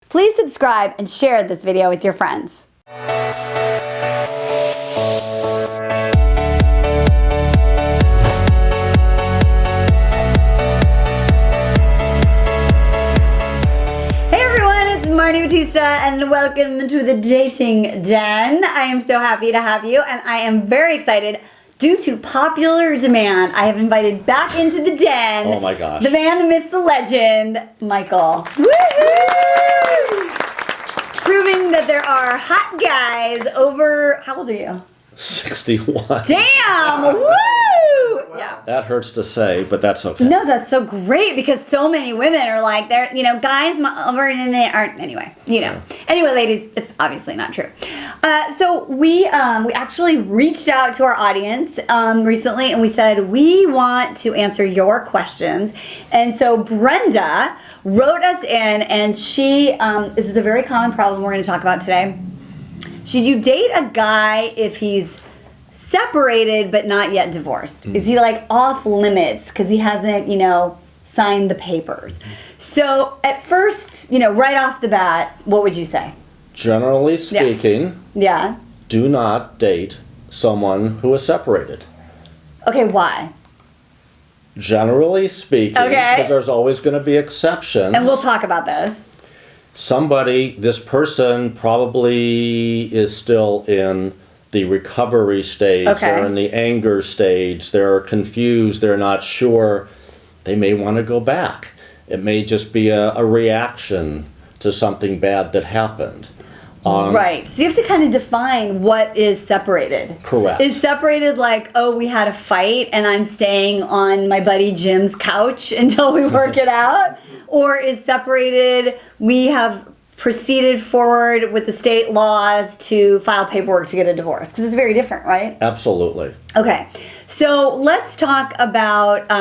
Please subscribe and share this video with your friends. Marni Battista, and welcome to the Dating Den. I am so happy to have you, and I am very excited. Due to popular demand, I have invited back into the den. Oh my gosh. The man, the myth, the legend, Michael. Woohoo! Proving that there are hot guys over, how old are you? 61. Damn! Woo! Yeah. That hurts to say, but that's okay. No, that's so great because so many women are like, they're, guys over and they aren't, anyway, Anyway, ladies, it's obviously not true. So we actually reached out to our audience recently and we said, we want to answer your questions. And so Brenda wrote us in and she, this is a very common problem we're going to talk about today. Should you date a guy if he's separated but not yet divorced? Is he like off limits because he hasn't, signed the papers? So at first, right off the bat, what would you say? Generally speaking, do not date someone who is separated. Okay, why? Generally speaking, because there's always going to be exceptions. And we'll talk about those. This person probably is still in the recovery stage, they're in the anger stage, they're confused, they're not sure, they may want to go back. It may just be a reaction to something bad that happened. Right, so you have to kind of define what is separated. Correct. Is separated like, oh, we had a fight and I'm staying on my buddy Jim's couch until we work it out? Or is separated, we have proceeded forward with the state laws to file paperwork to get a divorce? Because it's very different, right? Absolutely. Okay, so let's talk about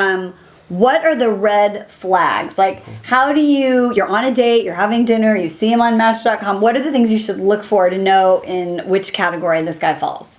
what are the red flags? Like, how do you're on a date, you're having dinner, you see him on Match.com. What are the things you should look for to know in which category this guy falls?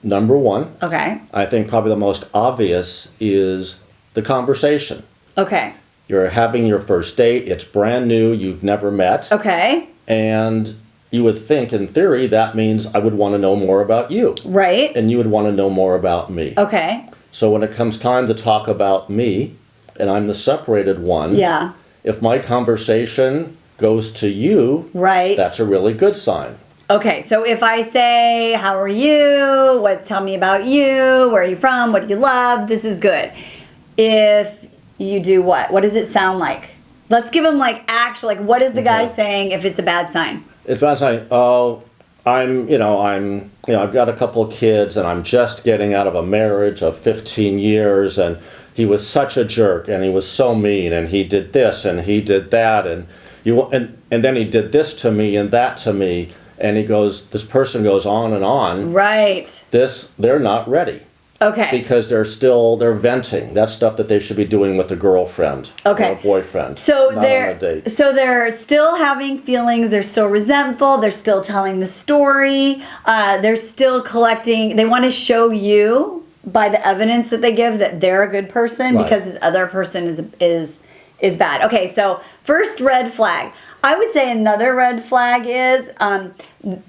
Number one, I think probably the most obvious is the conversation. Okay. You're having your first date, it's brand new, you've never met. Okay. And you would think, in theory, that means I would want to know more about you. Right. And you would want to know more about me. Okay. So when it comes time to talk about me, and I'm the separated one, if my conversation goes to you, that's a really good sign. Okay, so if I say, how are you? Tell me about you. Where are you from? What do you love? This is good. If you do what? What does it sound like? Let's give him what is the guy saying if it's a bad sign? It's a bad sign. Oh, I've got a couple of kids and I'm just getting out of a marriage of 15 years and he was such a jerk and he was so mean and he did this and he did that and then he did this to me and that to me, and this person goes on and on. Right. They're not ready. Okay. Because they're venting. That's stuff that they should be doing with a girlfriend or a boyfriend. So not on a date. So they're still having feelings, they're still resentful, they're still telling the story, they're still collecting, they want to show you by the evidence that they give that they're a good person because this other person is bad. Okay, so first red flag. I would say another red flag is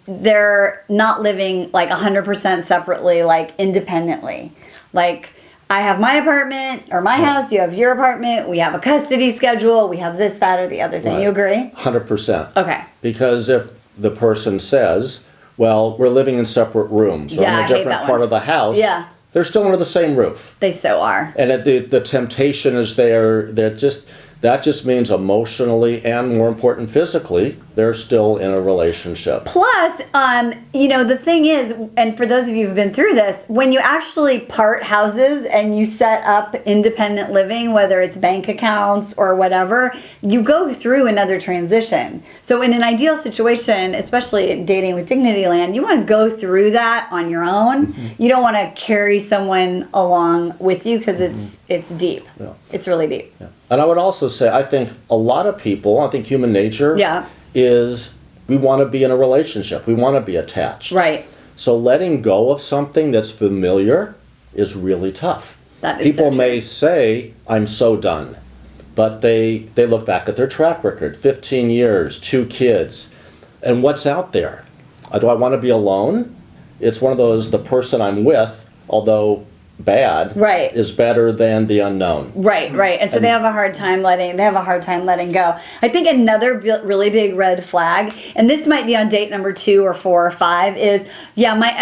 they're not living 100% separately, independently. Like, I have my apartment or my house, you have your apartment, we have a custody schedule, we have this, that, or the other thing. You agree? 100%. Okay. Because if the person says, well, we're living in separate rooms or in a different part of the house, they're still under the same roof. They so are. And the temptation is there. That just means emotionally and, more important, physically, they're still in a relationship. Plus, the thing is, and for those of you who've been through this, when you actually part houses and you set up independent living, whether it's bank accounts or whatever, you go through another transition. So in an ideal situation, especially dating with Dignity Land, you want to go through that on your own. You don't want to carry someone along with you because it's deep. Yeah. It's really deep. Yeah. And I would also say, I think a lot of people, I think human nature is we want to be in a relationship. We want to be attached. Right. So letting go of something that's familiar is really tough. That is people so may say, I'm so done. but they look back at their track record, 15 years, 2 kids, and what's out there? Do I want to be alone? It's one of those, the person I'm with, although bad, right, is better than the unknown. Right. And so they have a hard time letting go. I think another really big red flag, and this might be on date number 2 or 4 or 5, is my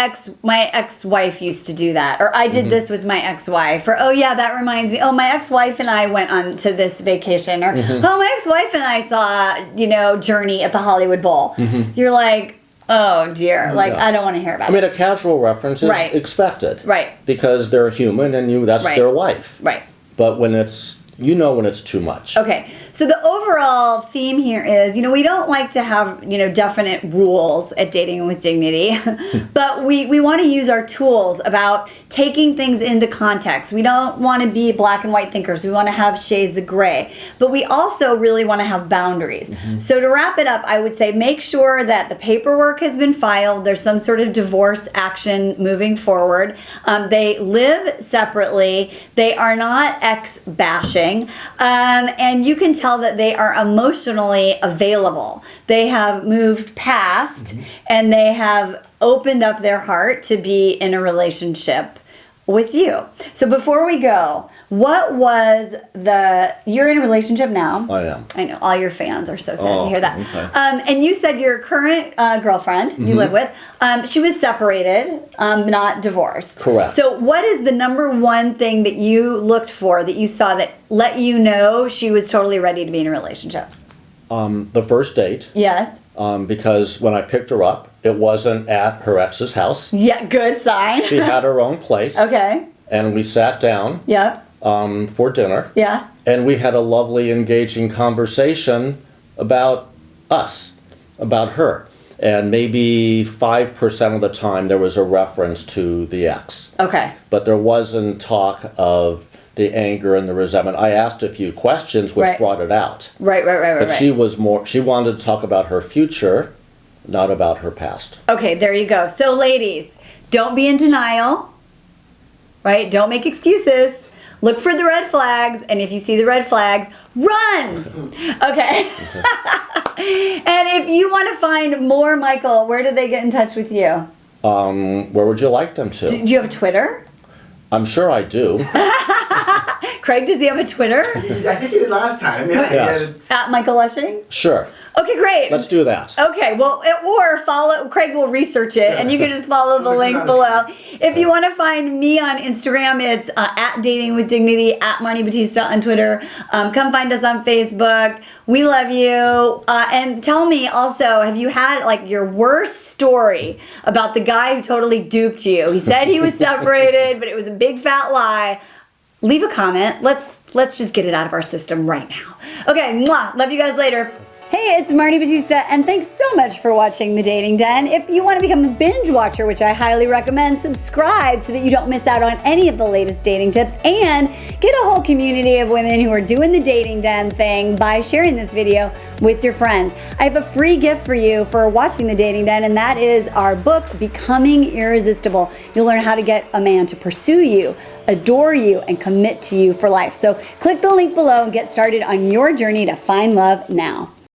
ex-wife used to do that, or I did this with my ex-wife, or that reminds me, my ex-wife and I went on to this vacation, or my ex-wife and I saw Journey at the Hollywood Bowl. You're like, oh dear, I don't want to hear about it. I mean, a casual reference is expected. Right. Because they're human and that's their life. Right. But when it's, when it's too much. Okay. So the overall theme here is, we don't like to have, definite rules at Dating with Dignity, but we want to use our tools about taking things into context. We don't want to be black and white thinkers. We want to have shades of gray, but we also really want to have boundaries. So to wrap it up, I would say make sure that the paperwork has been filed. There's some sort of divorce action moving forward. They live separately. They are not ex-bashing. And you can tell that they are emotionally available. They have moved past and they have opened up their heart to be in a relationship with you. So before we go, what was you're in a relationship now? I am. I know, all your fans are so sad to hear that. Okay. And you said your current girlfriend you live with, she was separated, not divorced. Correct. So what is the number one thing that you looked for, that you saw that let you know she was totally ready to be in a relationship? The first date. Yes. Because when I picked her up, it wasn't at her ex's house. Yeah, good sign. She had her own place. Okay. And we sat down. Yeah. For dinner. Yeah. And we had a lovely, engaging conversation about us, about her. And maybe 5% of the time there was a reference to the ex. Okay. But there wasn't talk of the anger and the resentment. I asked a few questions which brought it out. Right. But she wanted to talk about her future, not about her past. Okay, there you go. So ladies, don't be in denial, right? Don't make excuses. Look for the red flags, and if you see the red flags, run! Okay. And if you want to find more Michael, where do they get in touch with you? Where would you like them to? Do you have a Twitter? I'm sure I do. Craig, does he have a Twitter? I think he did last time. Yeah. Yes. At Michael Lushing? Sure. Okay, great. Let's do that. Okay, well, or follow, Craig will research it, and you can just follow the link below. If you want to find me on Instagram, it's at Dating with Dignity, at Marni Battista on Twitter. Come find us on Facebook. We love you. And tell me also, have you had your worst story about the guy who totally duped you? He said he was separated, but it was a big fat lie. Leave a comment. Let's just get it out of our system right now. Okay, mwah. Love you guys later. Hey, it's Marni Battista, and thanks so much for watching The Dating Den. If you want to become a binge watcher, which I highly recommend, subscribe so that you don't miss out on any of the latest dating tips, and get a whole community of women who are doing the Dating Den thing by sharing this video with your friends. I have a free gift for you for watching The Dating Den, and that is our book, Becoming Irresistible. You'll learn how to get a man to pursue you, adore you, and commit to you for life. So click the link below and get started on your journey to find love now.